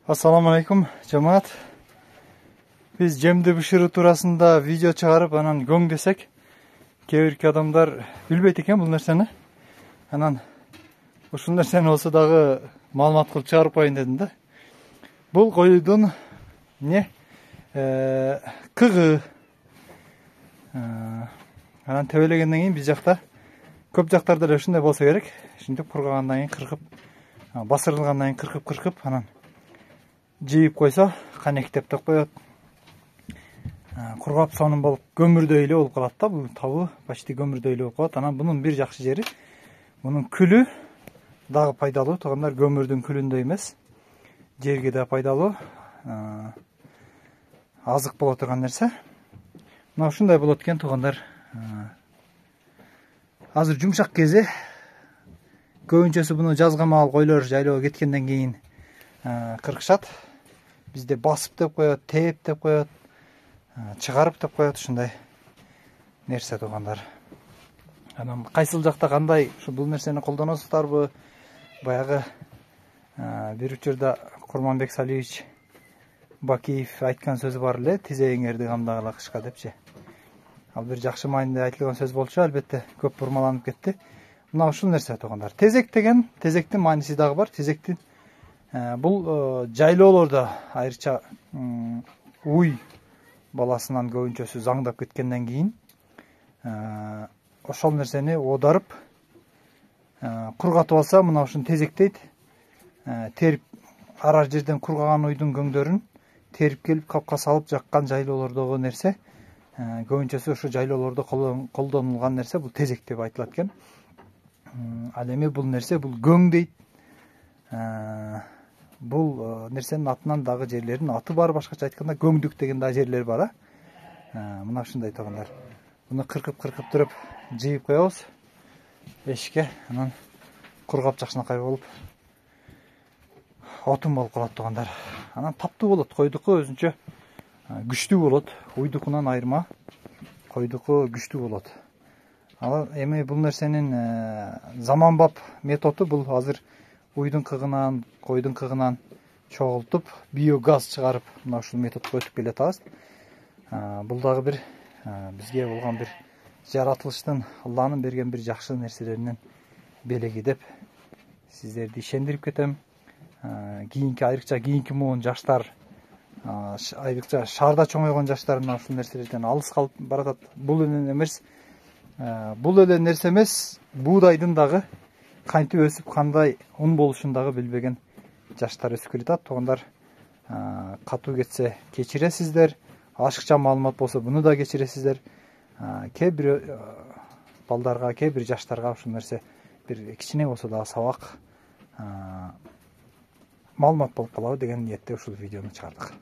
Assalamu alaikum cemaat. Biz jemdi bışırı turasında video çağırıp anan göң desek, kebirki adamlar bilbeyt eken бұл нәрсені. Анан ушул нерсени болсо дагы маалымат кылып чыгарып коеюн дедим да. Бул коюдун кыгы. Анан тебелегенден кийин биз жакта көп жактарда эле ушундай болсо керек. Ушинтип кургагандан кийин кыркып, басырылгандан кийин кыркып, анан жийип койсо канектеп деп коет. Кургап сонун болуп көмүрдөй эле болуп калат да. Бул табы почти көмүрдөй эле болуп калат. Анан бунун бир жакшы жери, бунун күлү дагы пайдалуу. Туугандар, көмүрдүн күлүндөй эмес, жерге да пайдалуу. Азык боло турган нерсе. Мына ушундай болот экен туугандар. Азыр жумшак кези. Көбүнчөсү буну жазга маал койлор жайлоого кеткенден кийин кыркышат. Бизде басып деп коет, тээп деп коет, чыгарып деп коет, ушундай нерсе туугандар. Анан кайсыл жакта кандай бул нерсени колдоносуздарбы? Баягы бир учурда Курманбек Салиевич Бакиев айткан сөзү бар эле, тизегиңерди камдагыла кышка депчи. Ал бир жакшы маанидә айтылган сөз болчу, албетте көп бурмаланып кетти. Мына ушул нерсе туугандар. Тезек деген, тезектин мааниси дагы бар. Тезектин бул жайлоолордо айрыкча уй баласынан көбүнчөсү заңдап кеткенден кийин ошол нерсени оодарып кургатып алса, мына ушун тезек дейт. Терип арар жерден кургаган уйдун көңдөрүн терип келип капка салып жаккан жайлоолордогу нерсе, көбүнчөсү ушу жайлоолордо колдонулган нерсе бул тезек деп айтылат экен. Ал эми бул нерсе бул көң дейт. Бул нерсенин атынан дагы жерлердин аты бар, башкача айтканда көңдүк деген дагы жерлер бар. Мына ушундай туугандар. Буну кыркып туруп жыйып коебуз эшикке, анан кургап жакшынакай болуп отун болуп калат туугандар. Анан таптуу болот. Койдуку өзүнчө күчтүү болот. Уйдукунан айырма койдуку күчтүү болот. Ал эми бул нерсенин заманбап методу бул азыр уйдун кыгынан, койдун кыгынан чогултуп, биогаз чыгарып, мына ушул методго өтүп келатабыз. Бул дагы бир бизге болгон бир жаратылыштын, Алланын берген бир жакшы нерселеринин белеги деп сиздерди ишендирип кетем. Айрыкча кийинки муун жаштар, айрыкча шаарда чоңойгон жаштар мына ушул нерселерден алыс калып баратат. Бул эле нерсе эмес, буудайдын дагы кантип өсүп кандай ун болушун дагы билбеген жаштар өсүп келатат. Туугандар, катуу кетсе кечиресиздер, ашыкча маалымат болсо буну да кечиресиздер. Кээ бир балдарга, кээ бир жаштарга ушул нерсе бир кичине болсо дагы сабак маалымат болуп калабы деген ниетте ушул видеону чыгардык.